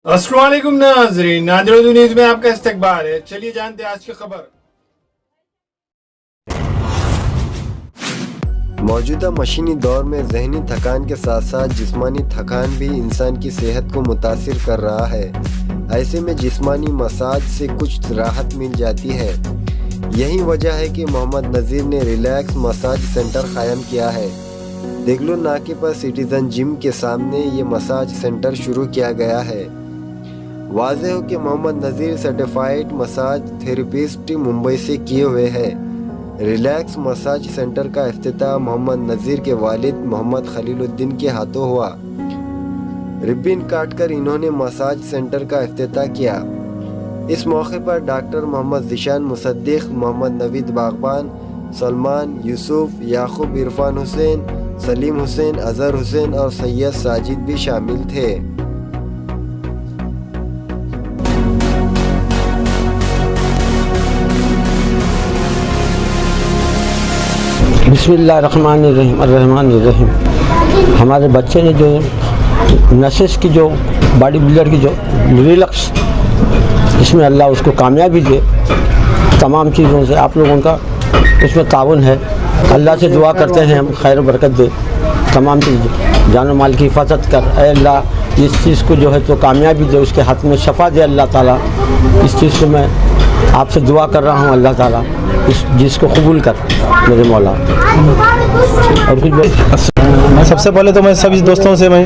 अस्सलाम वालेकुम नाज़रीन, नादिर उर्दू न्यूज़ में आपका इस्तकबाल है। चलिए जानते हैं आज की खबर। मौजूदा मशीनी दौर में जहनी थकान के साथ साथ जिस्मानी थकान भी इंसान की सेहत को मुतासिर कर रहा है। ऐसे में जिस्मानी मसाज से कुछ राहत मिल जाती है। यही वजह है कि मोहम्मद नज़ीर ने रिलैक्स मसाज सेंटर कायम किया है। देगलू नाके पर सिटीजन जिम के सामने ये मसाज सेंटर शुरू किया गया है। वाज़ेह हो कि मोहम्मद नज़ीर सर्टिफाइड मसाज थेरेपिस्ट मुंबई से किए हुए हैं। रिलैक्स मसाज सेंटर का इफ्तिताह मोहम्मद नज़ीर के वालिद मोहम्मद खलीलुद्दीन के हाथों हुआ। रिबन काटकर इन्होंने मसाज सेंटर का इफ्तिताह किया। इस मौके पर डॉक्टर मोहम्मद ज़िशान मुसद्दिक, मोहम्मद नवीद बागबान, सलमान, यूसुफ, याकूब, इरफान हुसैन, सलीम हुसैन, अज़हर हुसैन और सैयद साजिद भी शामिल थे। बिस्मिल्लाहिर्रहमानिर्रहीम। हमारे बच्चे ने जो नसेस की जो बॉडी बिल्डर की जो रिलैक्स, इसमें अल्लाह उसको कामयाबी दे। तमाम चीज़ों से आप लोगों का उसमें ताउन है। अल्लाह से दुआ करते हैं हम खैर बरकत दे, तमाम चीज़ जान माल की हिफाजत कर। ऐ अल्लाह इस चीज़ को जो है तो कामयाबी दे, उसके हाथ में शफा दे अल्लाह ताला। इस चीज़ को मैं आपसे दुआ कर रहा हूँ, अल्लाह ताला इस जिसको कबूल कर मेरे मौला। और कुछ सबसे पहले तो मैं सभी दोस्तों से मैं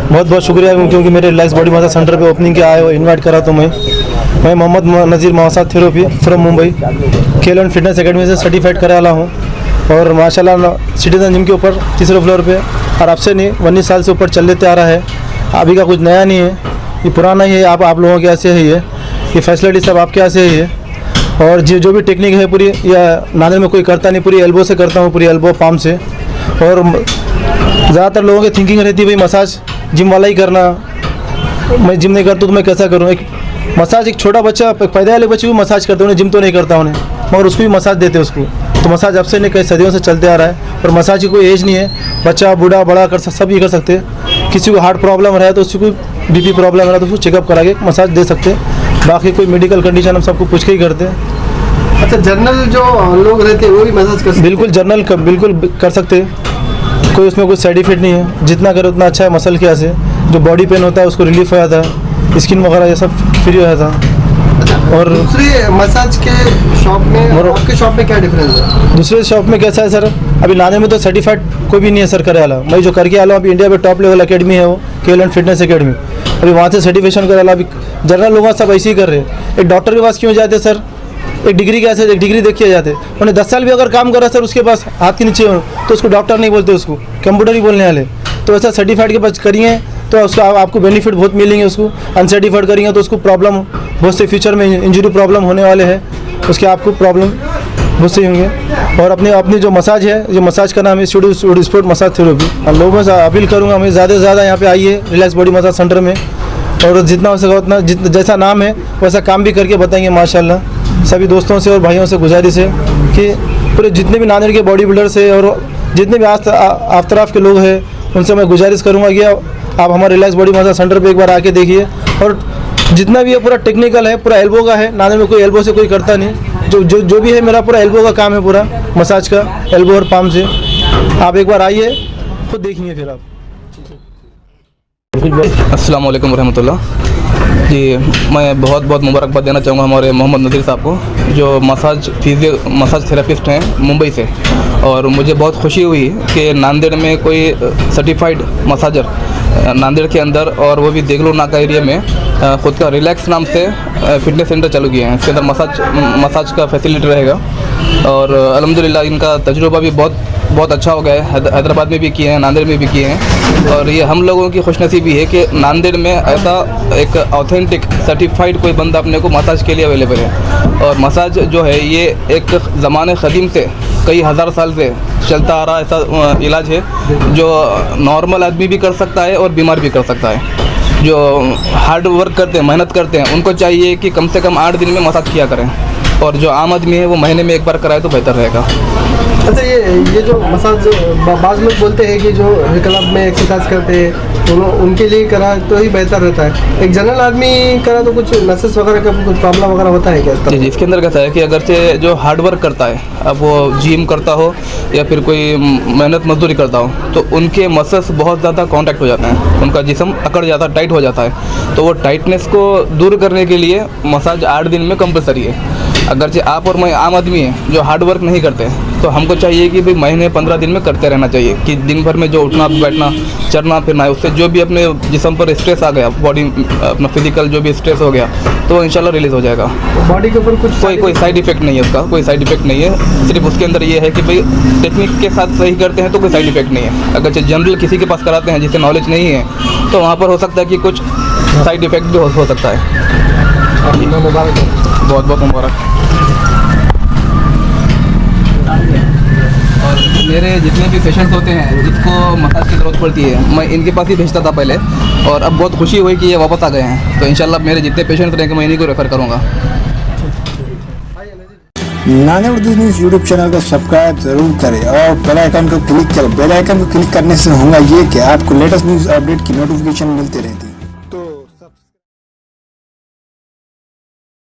बहुत बहुत शुक्रिया हूँ, क्योंकि मेरे रिलैक्स बॉडी मसाज सेंटर पे ओपनिंग के आए हो, इनवाइट करा। तो मैं मोहम्मद नज़ीर मसाज थेरेपी फ्रॉम मुंबई खेल एंड फिटनेस एकेडमी से सर्टिफाइड करे वाला हूँ। और माशाल्लाह सिटीजन जिम के ऊपर तीसरे फ्लोर पे, और अब से नहीं 19 साल से ऊपर चल लेते आ रहा है। अभी का कुछ नया नहीं है, ये पुराना ही है। आप लोगों के ऐसे है, ये फैसिलिटी सब आपके यहाँ से है। और जो भी टेक्निक है पूरी, या नादर में कोई करता नहीं, पूरी एल्बो से करता हूँ, पूरी एल्बो पाम से। और ज़्यादातर लोगों की थिंकिंग रहती है भाई मसाज जिम वाला ही करना, मैं जिम नहीं करता तो मैं कैसा करूँ। एक मसाज, एक छोटा बच्चा पैदा वाले बच्चे को मसाज करते, उन्हें जिम तो नहीं करता उन्हें, मगर उसको भी मसाज देते उसको। तो मसाज अब से नहीं, कई सदियों से चलते आ रहा है। और मसाज की कोई एज नहीं है, बच्चा बूढ़ा बड़ा कर सब ये कर सकते हैं। किसी को हार्ट प्रॉब्लम रहा है तो उसको बीपी प्रॉब्लम रहा है तो उसको चेकअप करा के मसाज दे सकते हैं। बाकी कोई मेडिकल कंडीशन हम सबको पूछ के ही करते हैं। अच्छा, जनरल जो लोग रहते हैं वो भी मसाज कर सकते हैं? बिल्कुल जनरल बिल्कुल कर सकते हैं, कोई उसमें कोई साइड इफेक्ट नहीं है। जितना करे उतना अच्छा है। मसल के से जो बॉडी पेन होता है उसको रिलीफ हो जाता है, स्किन वगैरह ये सब फ्री हो जाता है। और दूसरे मसाज के शॉप में और आपके शॉप में क्या डिफरेंस है? दूसरे शॉप में कैसा है सर, अभी नाने में तो सर्टिफाइड कोई भी नहीं है सर करे वाला। मैं जो करके आया हूँ, अभी इंडिया में टॉप लेवल अकेडमी है वो खेल एंड फिटनेस एकेडमी, अभी वहाँ से सर्टिफिकेशन करे वाला। अभी जनरल लोग सब ऐसे ही कर रहे हैं। एक डॉक्टर के पास क्यों जाते सर, एक डिग्री कैसे, एक डिग्री देख के जाते। उन्हें 10 साल भी अगर काम करा सर उसके पास हाथ के नीचे हो तो उसको डॉक्टर नहीं बोलते, उसको कंप्यूटर ही बोलने वाले। तो ऐसा सर्टिफाइड के पास करिए तो उसका आपको बेनिफिट बहुत मिलेंगे। उसको अनसर्टिफाइड करेंगे तो उसको प्रॉब्लम बहुत से फ्यूचर में इंजरी प्रॉब्लम होने वाले हैं, उसके आपको प्रॉब्लम बहुत से होंगे। और अपनी जो मसाज है, जो मसाज का नाम है स्टूडियो स्पोर्ट मसाज थेरेपी। हम लोगों से अपील करूँगा, हमें ज़्यादा से ज़्यादा यहाँ पे आइए रिलैक्स बॉडी मसाज सेंटर में, और जितना हो सके उतना, जैसा नाम है वैसा काम भी करके बताएंगे माशाल्लाह। सभी दोस्तों से और भाइयों से गुजारिश है कि पूरे जितने भी नांदेड़ के बॉडी बिल्डर्स है और जितने भी आफतराफ के लोग हैं, उनसे मैं गुजारिश करूँगा कि आप हमारे रिलैक्स बॉडी मसाज सेंटर पे एक बार आके देखिए। और जितना भी है पूरा टेक्निकल है, पूरा एल्बो का है। नांदेड़ में कोई एल्बो से कोई करता नहीं। जो भी है मेरा पूरा एल्बो का काम है, पूरा मसाज का एल्बो और पाम से। आप एक बार आइए, खुद देखेंगे फिर आप। अस्सलाम वालेकुम रहमतुल्लाह जी। मैं बहुत बहुत मुबारकबाद देना चाहूँगा हमारे मोहम्मद नज़ीर साहब को, जो मसाज थेरेपिस्ट हैं मुंबई से। और मुझे बहुत खुशी हुई कि नांदेड़ में कोई सर्टिफाइड मसाजर नांदेड़ के अंदर, और वो भी देगलू नाका एरिया में ख़ुद का रिलैक्स नाम से फिटनेस सेंटर चालू किए हैं। इसके अंदर मसाज का फैसिलिटी रहेगा। और अल्हम्दुलिल्लाह इनका तजुर्बा भी बहुत अच्छा हो गया है। हैदराबाद में भी किए हैं, नांदेड़ में भी किए हैं। और ये हम लोगों की खुशनसीबी है कि नांदेड़ में ऐसा एक ऑथेंटिक सर्टिफाइड कोई बंदा अपने को मसाज के लिए अवेलेबल है। और मसाज जो है ये एक ज़माने क़दीम से, कई हज़ार साल से चलता आ रहा ऐसा इलाज है, जो नॉर्मल आदमी भी कर सकता है और बीमार भी कर सकता है। जो हार्ड वर्क करते हैं, मेहनत करते हैं, उनको चाहिए कि कम से कम 8 दिन में मसाज किया करें। और जो आम आदमी है वो महीने में एक बार कराए तो बेहतर रहेगा। अच्छा, ये जो मसाज बाज़ लोग बोलते हैं कि जो क्लब में एक्सरसाइज करते हैं उनके लिए करा तो ही बेहतर रहता है, एक जनरल आदमी करा तो कुछ नसेस वगैरह का कुछ प्रॉब्लम वगैरह होता है क्या? जी जी, इसके अंदर कैसा है कि अगरचे जो हार्ड वर्क करता है, अब वो जिम करता हो या फिर कोई मेहनत मजदूरी करता हो, तो उनके मसल्स बहुत ज़्यादा कांटेक्ट हो जाते हैं, उनका जिस्म अकड़ जाता है, टाइट हो जाता है। तो वो टाइटनेस को दूर करने के लिए मसाज 8 दिन में कंपलसरी है। अगरचे आप और मैं आम आदमी हैं जो हार्ड वर्क नहीं करते, तो हमको चाहिए कि भाई महीने 15 दिन में करते रहना चाहिए, कि दिन भर में जो उठना बैठना चलना फिरना है, उससे जो भी अपने जिस्म पर स्ट्रेस आ गया, बॉडी अपना फिजिकल जो भी स्ट्रेस हो गया, तो वो इंशाल्लाह रिलीज़ हो जाएगा। बॉडी के ऊपर कुछ कोई साइड इफेक्ट नहीं है उसका, कोई साइड इफेक्ट नहीं है। सिर्फ उसके अंदर ये है कि भाई टेक्निक के साथ सही करते हैं तो कोई साइड इफेक्ट नहीं है। अगर जनरल किसी के पास कराते हैं जिससे नॉलेज नहीं है, तो वहाँ पर हो सकता है कि कुछ साइड इफेक्ट भी हो सकता है। मुबारक, बहुत बहुत मुबारक। और मेरे जितने भी पेशेंट्स होते हैं जिसको मसाज की ज़रूरत पड़ती है, मैं इनके पास ही भेजता था पहले, और अब बहुत खुशी हुई कि ये वापस आ गए हैं। तो इंशाल्लाह मेरे जितने पेशेंट्स रहेंगे मैं इन्हीं को रेफ़र करूँगा। नानेड उर्दू न्यूज़ यूट्यूब चैनल को सब्सक्राइब जरूर करें और बेल आइकन को क्लिक करें। बेल आइकन को क्लिक करने से होगा ये कि आपको लेटेस्ट न्यूज़ अपडेट की नोटिफिकेशन मिलती रहे।